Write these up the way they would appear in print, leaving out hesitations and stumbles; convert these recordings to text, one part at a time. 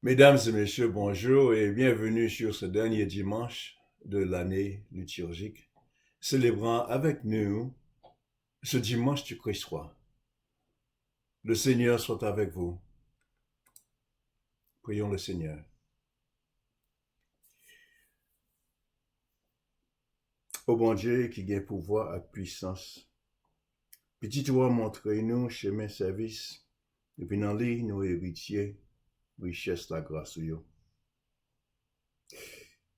Mesdames et messieurs, bonjour et bienvenue sur ce dernier dimanche de l'année liturgique, célébrant avec nous ce dimanche du Christ roi. Le Seigneur soit avec vous. Prions le Seigneur. Ô bon Dieu qui gagne pouvoir et puissance, petit toi montrez-nous chemin service, et puis dans lui nous héritiers, richesse la grâce ou yo.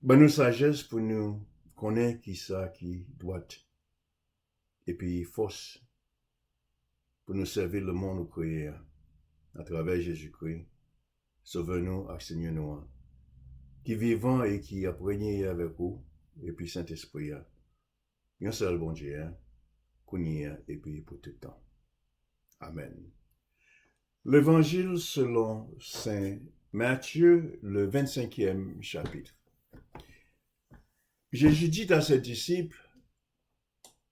Ben nous sagesse pour nous connaître qui ça qui doit, et puis force pour nous servir le monde créé à travers Jésus-Christ. Sauve-nous, Seigneur nous, qui vivant et qui a prégné avec vous, et puis Saint-Esprit, un seul bon Dieu, qu'on y est, et puis pour tout le temps. Amen. L'Évangile selon Saint Matthieu, le 25e chapitre. Jésus dit à ses disciples,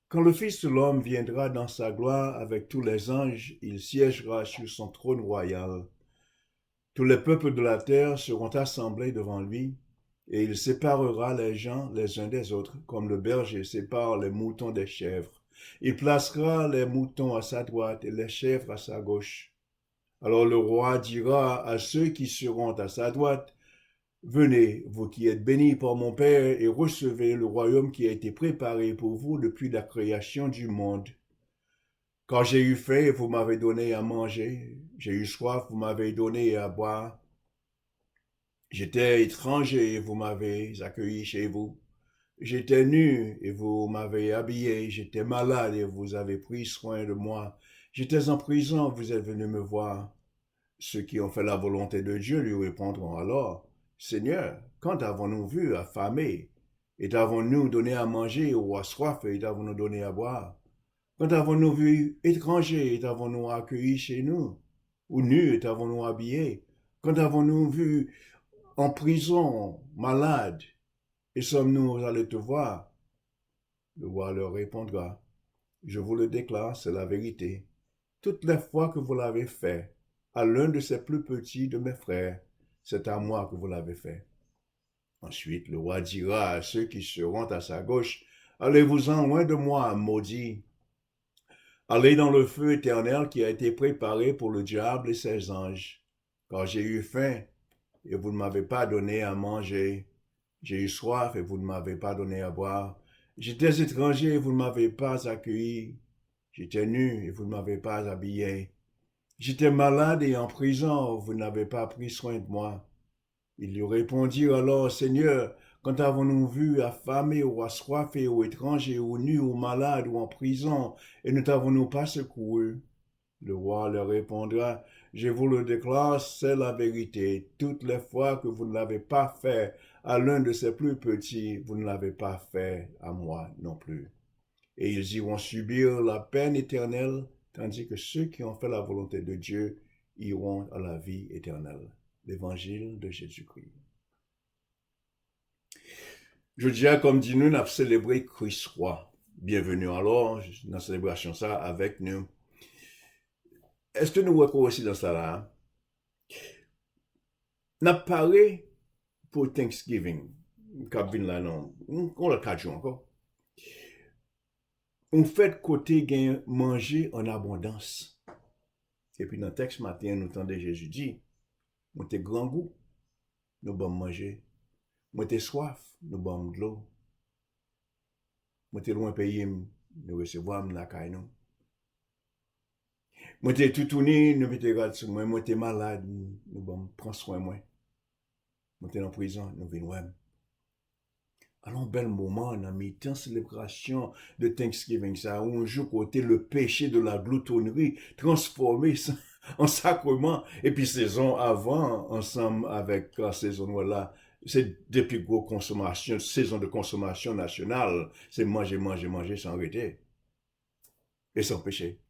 quand le Fils de l'homme viendra dans sa gloire avec tous les anges, il siégera sur son trône royal. Tous les peuples de la terre seront assemblés devant lui, et il séparera les gens les uns des autres, comme le berger sépare les moutons des chèvres. Il placera les moutons à sa droite et les chèvres à sa gauche. Alors le roi dira à ceux qui seront à sa droite, « Venez, vous qui êtes bénis par mon Père, et recevez le royaume qui a été préparé pour vous depuis la création du monde. Quand j'ai eu faim, vous m'avez donné à manger. J'ai eu soif, vous m'avez donné à boire. J'étais étranger et vous m'avez accueilli chez vous. J'étais nu et vous m'avez habillé. J'étais malade et vous avez pris soin de moi. J'étais en prison, vous êtes venus me voir. » Ceux qui ont fait la volonté de Dieu lui répondront alors, « Seigneur, quand avons-nous vu affamé et t'avons-nous donné à manger ou à soif et t'avons-nous donné à boire? Quand avons-nous vu étranger et t'avons-nous accueilli chez nous? Ou nu et t'avons-nous habillé? Quand avons-nous vu en prison, malade, et sommes-nous allés te voir? » Le roi leur répondra, « Je vous le déclare, c'est la vérité. Toutes les fois que vous l'avez fait à l'un de ces plus petits de mes frères, c'est à moi que vous l'avez fait. » Ensuite, le roi dira à ceux qui seront à sa gauche, « Allez-vous-en loin de moi, maudits. Allez dans le feu éternel qui a été préparé pour le diable et ses anges. Car j'ai eu faim et vous ne m'avez pas donné à manger. J'ai eu soif et vous ne m'avez pas donné à boire. J'étais étranger et vous ne m'avez pas accueilli. J'étais nu et vous ne m'avez pas habillé. J'étais malade et en prison, vous n'avez pas pris soin de moi. » Ils lui répondirent alors, « Seigneur, quand avons-nous vu affamé ou assoiffé ou étranger ou nu ou malade ou en prison et ne t'avons-nous pas secouru? » Le roi leur répondra, « Je vous le déclare, c'est la vérité. Toutes les fois que vous ne l'avez pas fait à l'un de ces plus petits, vous ne l'avez pas fait à moi non plus. » Et ils iront subir la peine éternelle, tandis que ceux qui ont fait la volonté de Dieu iront à la vie éternelle. L'évangile de Jésus-Christ. Je dirais, comme dit nous, nous avons célébré Christ roi. Bienvenue alors dans la célébration ça avec nous. Est-ce que nous retrouvons aussi dans ça là? Nous avons parlé pour Thanksgiving. Là, non. On l'a 4 jours encore. On fait côté gain manger en abondance. Et puis dans le texte matin, nous entendons Jésus dit, « Moi t'es grand goût, nous allons manger. Moi t'es soif, nous allons de l'eau. Moi t'es loin pays, nous recevons la caille nous. Moi t'es tout tourné, nous mettons garde sur moi. Moi t'es malade, nous allons prendre soin de moi. Moi t'es en prison, nous venons voir. » Alors, bel moment, on a mis en célébration de Thanksgiving, ça, où on joue côté le péché de la gloutonnerie, transformé en sacrement, et puis saison avant, ensemble avec la saison là, c'est depuis gros consommation, saison de consommation nationale, c'est manger, manger, manger sans arrêter, et sans péché.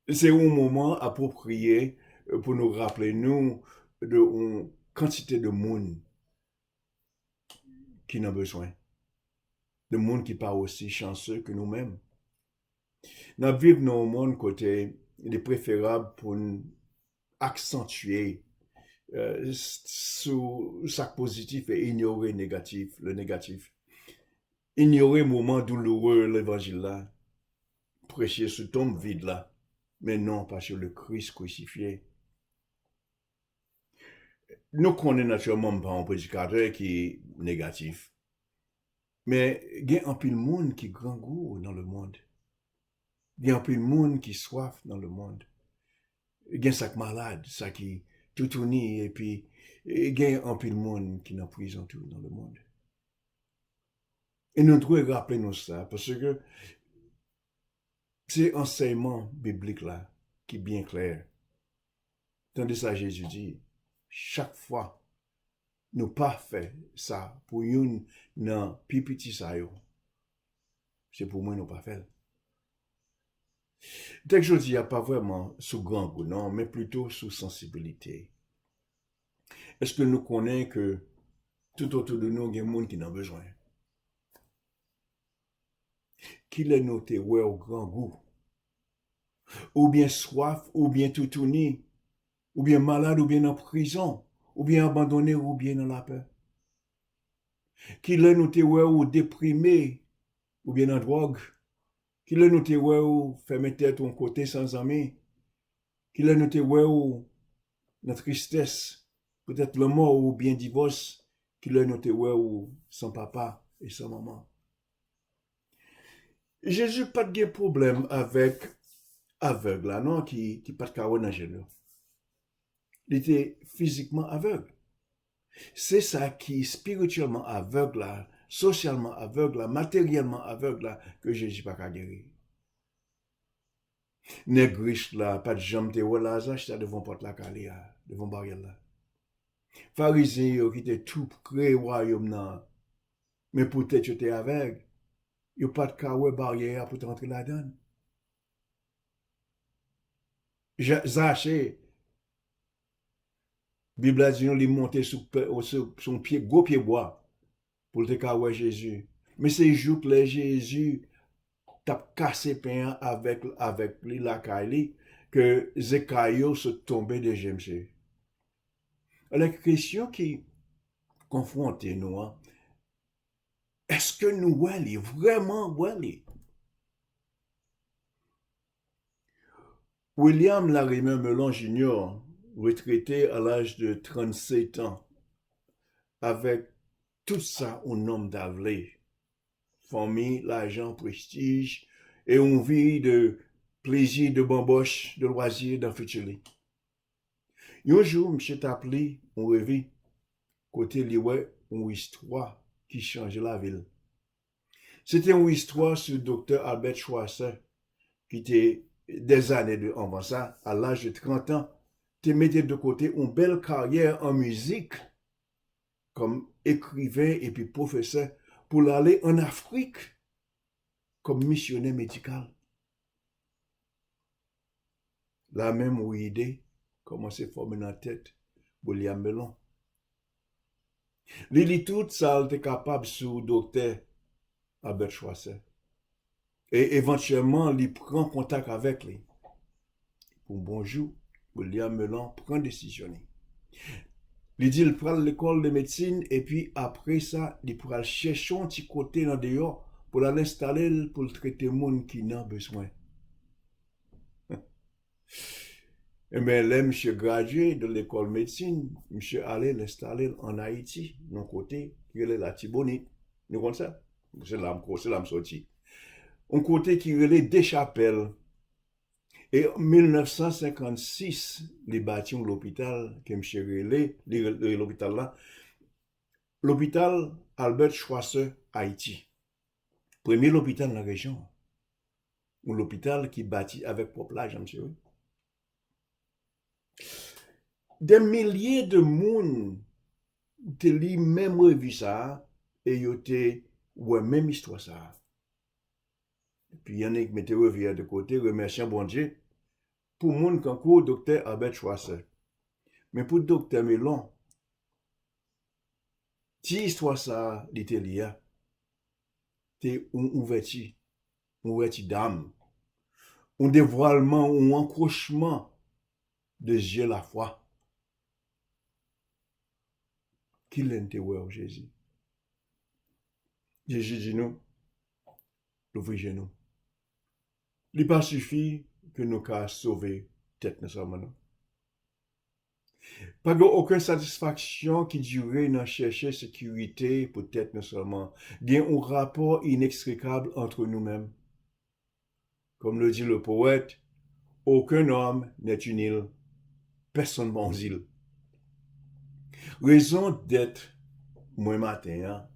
C'est un moment approprié pour nous rappeler, nous, de une quantité de monde qui en a besoin. De monde qui pas aussi chanceux que nous-mêmes. Nous vivons dans un monde côté, il est préférable pour nous accentuer sous sac positif et ignorer le négatif. Ignorer le moment douloureux, l'évangile là, prêcher ce tombe vide là, mais non pas sur le Christ crucifié. Nous connaissons naturellement pas un prédicateur qui est négatif, mais il y a un peu de monde qui grand goût dans le monde. Il y a un peu de monde qui soif dans le monde. Il y a ça malade, ça qui tout uni, et puis il y a un peu de monde qui est en prison tout dans le monde. Et nous devons rappeler nous ça, parce que c'est enseignement biblique là, qui est bien clair. Tandis ça, Jésus dit, chaque fois, nous pas fait ça pour une non plus petit ça yo. C'est pour moi nous pas fait. Dès que je dis, il n'y a pas vraiment sous grand goût, non, mais plutôt sous sensibilité. Est-ce que nous connaissons que tout autour de nous, il y a des gens qui en ont besoin? Qu'il est noté ouais au grand goût, ou bien soif, ou bien tout uni, ou bien malade, ou bien en prison, ou bien abandonné, ou bien dans la peur. Qu'il est noté ouais ou déprimé, ou bien en drogue. Qu'il est noté ouais ou fermer tête ton côté sans amis. Qu'il est noté ouais ou la tristesse, peut-être le mort ou bien divorce. Qu'il est noté ouais ou sans papa et sans maman. Jésus pas de problème avec aveugle là, non, qui pas de carreau dans le. Il était physiquement aveugle. C'est ça qui est spirituellement aveugle là, socialement aveugle là, matériellement aveugle là, que Jésus pas qu'à guérir. Nèg riche là, pas de jambe te wè Lazare, ça devant porte la calia, devant barrière là. Pharisien yo qui était tout près royaume nan, mais peut-être yo te aveugle, yo pas de kawè barrière pour rentrer là-dedans. Zaché, Bible a dit li monter sur son pied, gros pied bois, pour te kawè Jésus. Mais c'est jour que Jésus t'a cassé pain avec lui la caille que Zekayo se tombait de Jésus. La question qui confronte nous, hein, est-ce que nous voyons vraiment voyons? William Larimer Melon Jr., retraité à l'âge de 37 ans, avec tout ça au nom d'Avlé, famille, l'argent, prestige, et une vie de plaisir, de bamboche, de loisirs, d'enfutuli. Un jour, M. Tapli, on revit, côté liouais, une histoire qui changeait la ville. C'était une histoire sur le docteur Albert Schweitzer, qui était des années avant ça, à l'âge de 30 ans, te mettait de côté une belle carrière en musique, comme écrivain et puis professeur, pour aller en Afrique, comme missionnaire médical. La même idée commençait à former dans la tête, William Melon. Lili tout ça, était capable sous docteur Albert Schweitzer. Et éventuellement, il prend contact avec lui. Pour bonjour, William Melon prend décision. Il dit il prend l'école de médecine et puis après ça, il pourra chercher un petit côté dans dehors pour l'installer pour le traiter le monde qui n'a besoin. Et bien là, monsieur gradué de l'école de médecine, monsieur allait l'installer en Haïti, de mon côté, qui est la Tibonite. Nous connaissons ça? C'est là me sorti. Un côté qui relait Deschapelles. Et en 1956, les bâtiments de l'hôpital, que M. relais, l'hôpital là, l'hôpital Albert Schweitzer, Haïti. Premier hôpital dans la région. Ou l'hôpital qui bâtit avec propre l'argent, monsieur. Des milliers de monde te li même revu ça, et yo te ouais même histoire ça. Puis il y en a qui mettaient revu de côté, remerciant bon Dieu, pour monde qu'encore docteur Albert Schweitzer. Mais pour docteur Melon, si histoire ça, l'Italie, c'est une ouverture d'âme, un dévoilement, un encrochement de Dieu la foi. qui l'intérêt Jésus. Jésus dit nous, l'ouvrir nous. Il n'est pas suffi que nous qu'à sauver tête nous sommes. Pas aucune satisfaction qui durait dans chercher sécurité pour tête nous seulement. Il y a un rapport inextricable entre nous-mêmes. Comme le dit le poète, aucun homme n'est une île, personne n'est une île. Raison d'être moi matin, hein,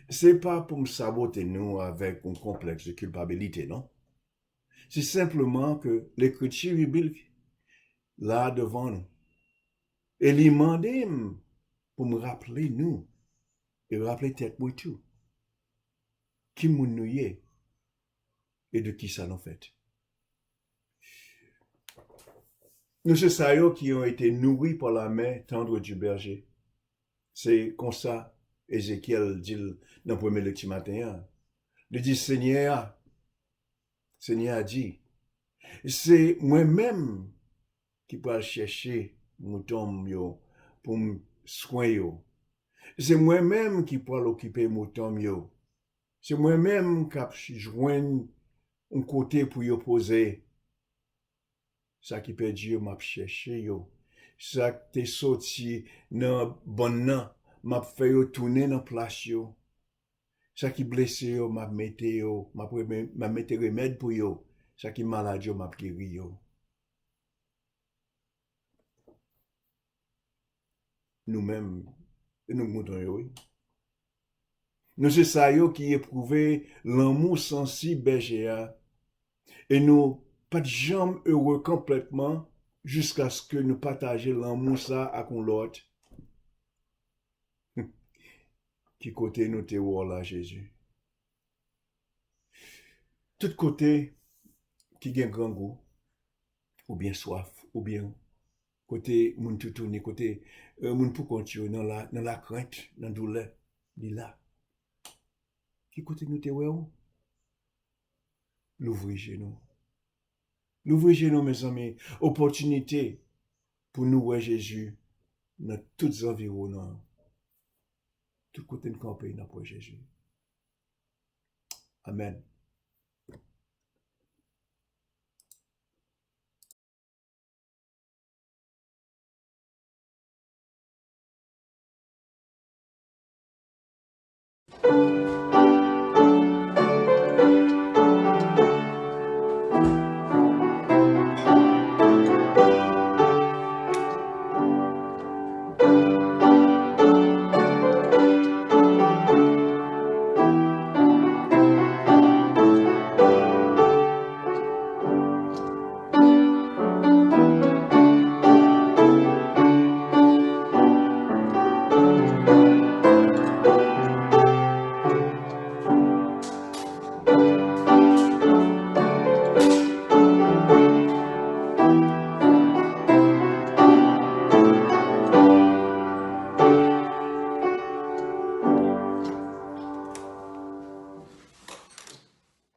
c'est pas pour me saboter nous avec un complexe de culpabilité, non? C'est simplement que l'écriture biblique, là devant nous, elle y demandait pour me rappeler nous, et rappeler tête moi tout, qui nous est et de qui ça nous fait. Nous c'est ça qui ont été nourris par la main tendre du berger. C'est comme ça, Ézéchiel dit dans le premier lecture matin. Il dit, Seigneur a dit, c'est moi-même qui peux chercher mouton yo pour me soigner. C'est moi-même qui peux l'occuper mouton yo. C'est moi-même qui joindre un côté pour y poser. Ça qui peut Dieu m'a cherché yo. Ça qui t'est sorti dans bon nan, m'a fait yo tourner dans place yo. Ça qui blessé yo, m'a mette yo, m'a mette remède pour yo. Ça qui malade yo, m'a guéri yo. Nous-mêmes, nous moutons yo. Nous c'est ça yo qui éprouvé l'amour sensible berger et nous pas de jambes heureux complètement jusqu'à ce que nous partagions l'amour ça avec l'autre. Qui côté nous te là Jésus. Tout côté qui gagne grand goût ou bien soif ou bien côté moun tout tourner côté moun pour continuer dans la crainte dans douleur dit là qui côté nous te l'ouvrir chez nous mes amis opportunité pour nous voir Jésus dans tous environnants tout côté de camper dans pour Jésus amen.